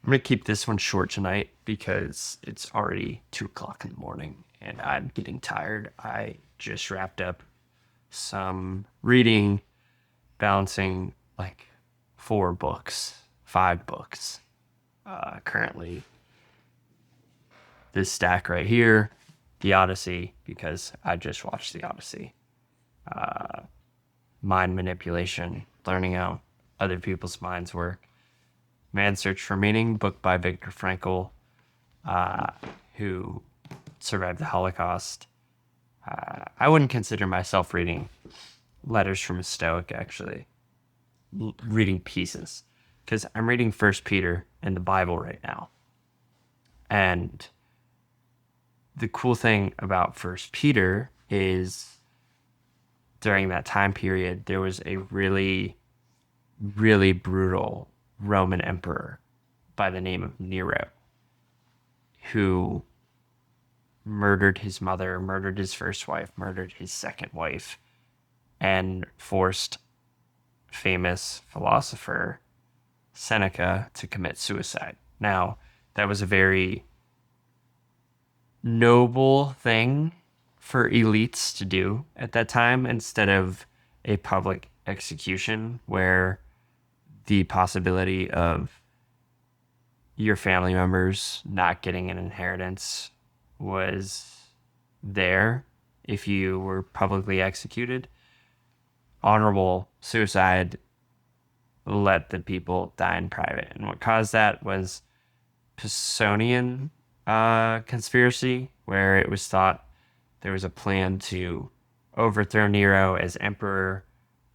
I'm gonna keep this one short tonight because it's already 2 o'clock in the morning and I'm getting tired. I just wrapped up some reading, balancing like 4 books, 5 books. Currently, this stack right here, The Odyssey, because I just watched The Odyssey. Mind manipulation, learning how other people's minds work. Man's Search for Meaning, book by Viktor Frankl, who survived the Holocaust. I wouldn't consider myself reading Letters from a Stoic, actually, reading pieces, because I'm reading First Peter in the Bible right now. And the cool thing about First Peter is during that time period, there was a really, really brutal Roman emperor by the name of Nero who murdered his mother, murdered his first wife, murdered his second wife, and forced famous philosopher Seneca to commit suicide. Now, that was a very noble thing for elites to do at that time instead of a public execution where the possibility of your family members not getting an inheritance was there if you were publicly executed. Honorable suicide let the people die in private. And what caused that was Pisonian conspiracy, where it was thought there was a plan to overthrow Nero as emperor,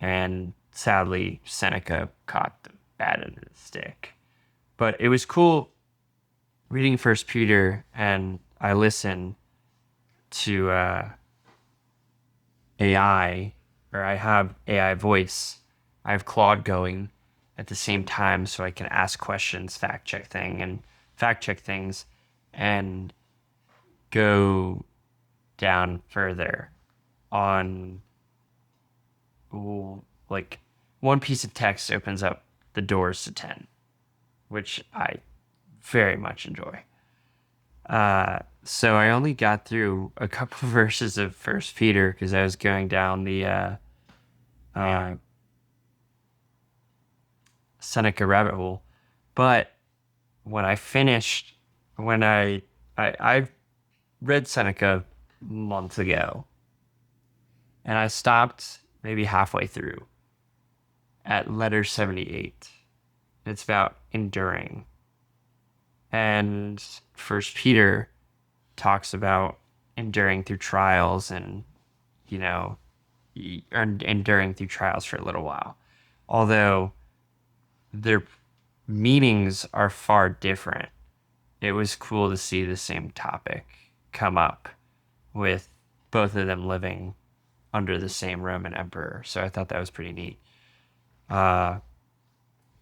and sadly, Seneca caught the bad end of the stick. But it was cool reading First Peter, and I listened to AI, or I have AI voice. I have Claude going at the same time, so I can ask questions, fact check things, and go down further on like one piece of text opens up the doors to 10, which I very much enjoy. So I only got through a couple verses of First Peter because I was going down the uh, Seneca rabbit hole. But when I finished, when I read Seneca months ago, and I stopped maybe halfway through at letter 78. It's about enduring, and First Peter talks about enduring through trials and you know enduring through trials for a little while, although their meanings are far different. It was cool to see the same topic come up with both of them living under the same Roman emperor, so I thought that was pretty neat. uh,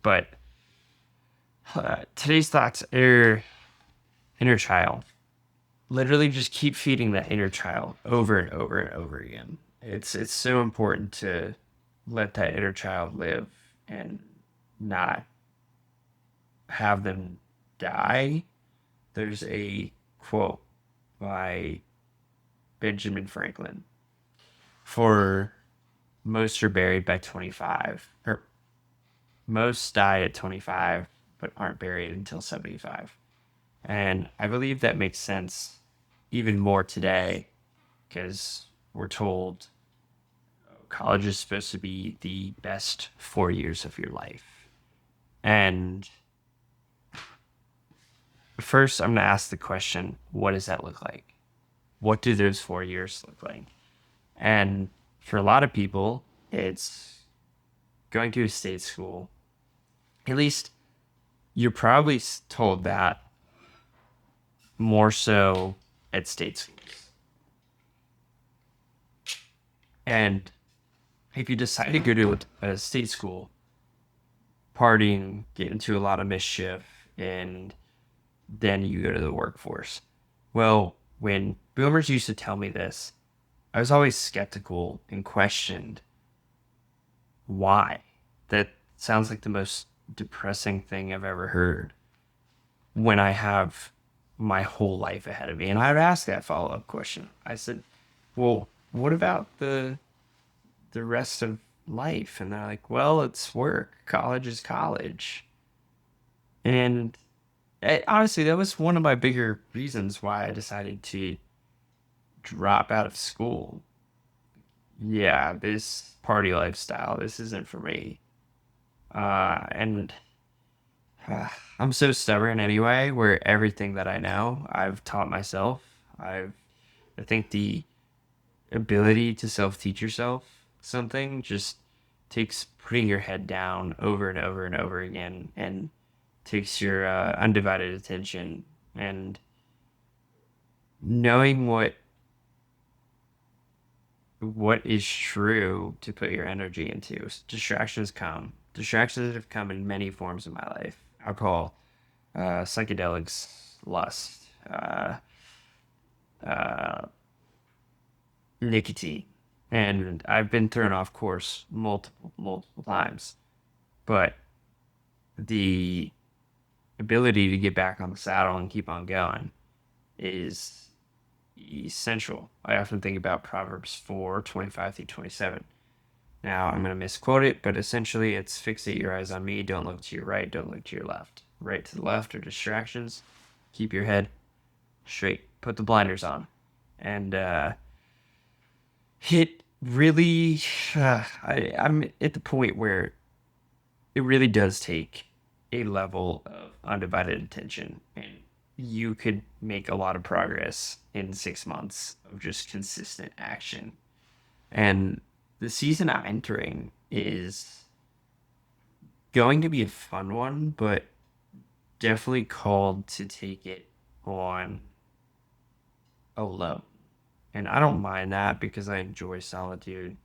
but today's thoughts are inner child. Literally just keep feeding that inner child over and over and over again. It's so important to let that inner child live and not have them die. There's a quote by Benjamin Franklin: for most are buried by 25, or most die at 25 but aren't buried until 75. And I believe that makes sense even more today because we're told college is supposed to be the best 4 years of your life. And first, I'm going to ask the question, what does that look like? What do those 4 years look like? And for a lot of people, it's going to a state school. At least you're probably told that more so at state schools. And if you decide to go to a state school, partying, get into a lot of mischief, and then you go to the workforce. Well, when boomers used to tell me this, I was always skeptical and questioned why. That sounds like the most depressing thing I've ever heard. when I have my whole life ahead of me? And I'd ask that follow-up question. I said, well, what about the rest of life? And they're like, well, it's work. College is college. And honestly, that was one of my bigger reasons why I decided to drop out of school. Yeah, this party lifestyle, this isn't for me. And I'm so stubborn anyway, where everything that I know, I've taught myself. I think the ability to self-teach yourself something just takes putting your head down over and over and over again and takes your undivided attention and knowing what is true to put your energy into. Distractions come. Distractions have come in many forms in my life. Alcohol, psychedelics, lust, uh, nicotine. And I've been thrown off course multiple times. But the ability to get back on the saddle and keep on going is essential. I often think about Proverbs 4:25 through 27. Now, I'm going to misquote it, but essentially it's fixate your eyes on me. Don't look to your right. Don't look to your left. Right to the left are distractions. Keep your head straight. Put the blinders on. And it really, I'm at the point where it really does take a level of undivided attention. And you could make a lot of progress in 6 months of just consistent action. And the season I'm entering is going to be a fun one, but definitely called to take it on alone. And I don't mind that because I enjoy solitude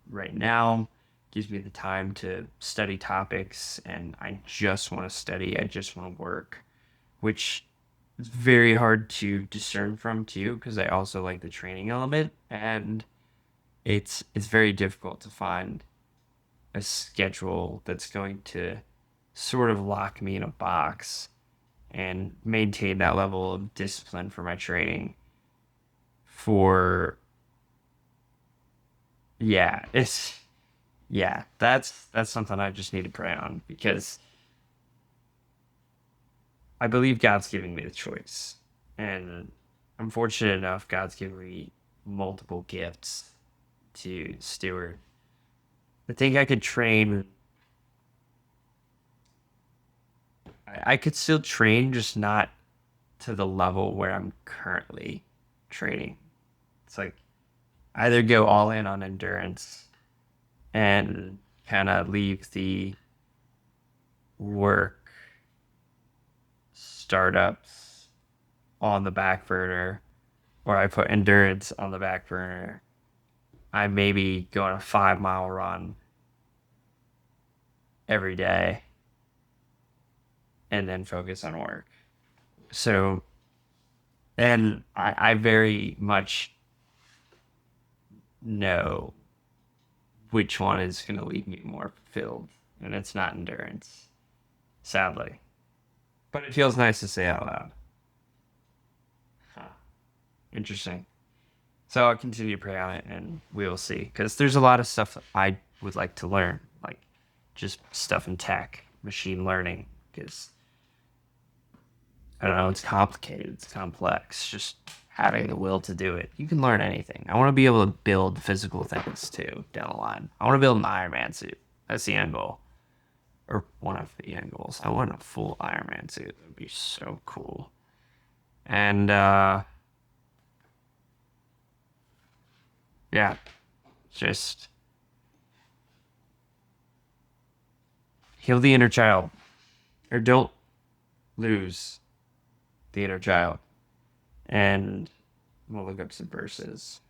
right now. Gives me the time to study topics and I just want to study. I just want to work, which is very hard to discern from too because I also like the training element and it's very difficult to find a schedule that's going to sort of lock me in a box and maintain that level of discipline for my training for yeah it's yeah that's something I just need to pray on because I believe God's giving me the choice and I'm fortunate enough God's given me multiple gifts to steward. I think I could train I could still train just not to the level where I'm currently training. It's like either go all in on endurance and kind of leave the work startups on the back burner, or I put endurance on the back burner. I maybe go on a 5 mile run every day and then focus on work. So, and I very much know which one is going to leave me more fulfilled, and it's not endurance, sadly. But it feels nice to say out loud. Huh. Interesting. So I'll continue to pray on it and we will see. Because there's a lot of stuff I would like to learn, like just stuff in tech, machine learning. Because I don't know, it's complicated, it's complex. Just having the will to do it. You can learn anything. I want to be able to build physical things too down the line. I want to build an Iron Man suit. That's the end goal. Or one of the end goals. I want a full Iron Man suit. That would be so cool. And yeah, just heal the inner child. Or don't lose the inner child. And we'll look up some verses.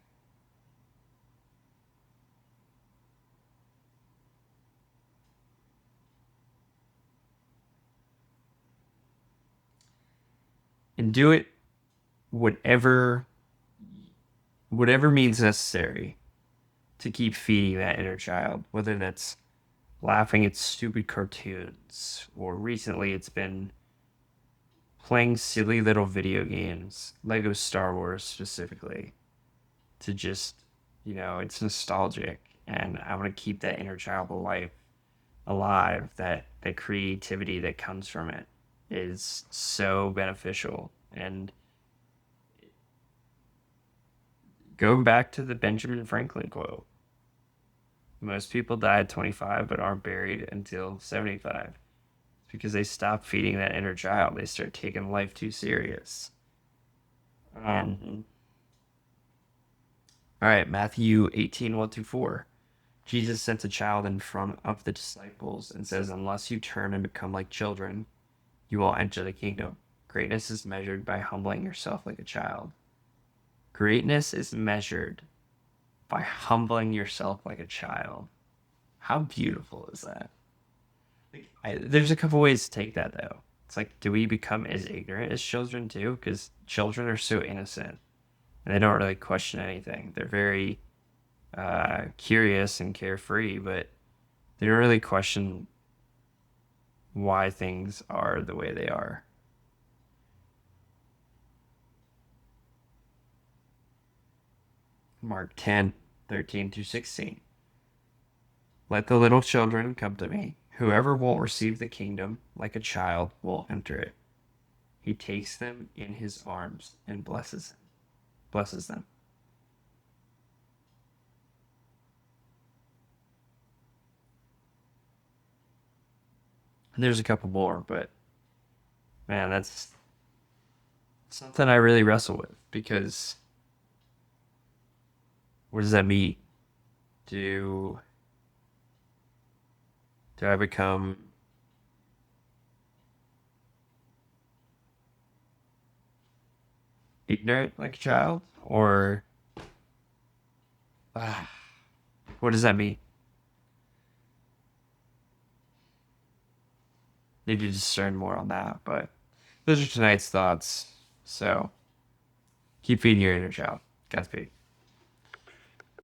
And do it whatever whatever means necessary to keep feeding that inner child, whether that's laughing at stupid cartoons or recently it's been playing silly little video games, Lego Star Wars specifically, to just, it's nostalgic. And I want to keep that inner child alive. That creativity that comes from it is so beneficial. And going back to the Benjamin Franklin quote, most people die at 25 but aren't buried until 75. It's because they stop feeding that inner child. They start taking life too serious. All right, Matthew 18, 1 through 4. Jesus sends a child in front of the disciples and says, unless you turn and become like children, you will enter the kingdom. Greatness is measured by humbling yourself like a child. Greatness is measured by humbling yourself like a child. How beautiful is that? There's a couple ways to take that, though. It's like, do we become as ignorant as children, too? Because children are so innocent and they don't really question anything. They're very curious and carefree, but they don't really question why things are the way they are. Mark 10, 13 through 16. Let the little children come to me. Whoever won't receive the kingdom like a child will enter it. He takes them in his arms and blesses them. And there's a couple more, but man, that's something I really wrestle with because what does that mean? Do do I become ignorant like a child, or uh, what does that mean? Need to discern more on that. But those are tonight's thoughts. So keep feeding your inner child. Godspeed.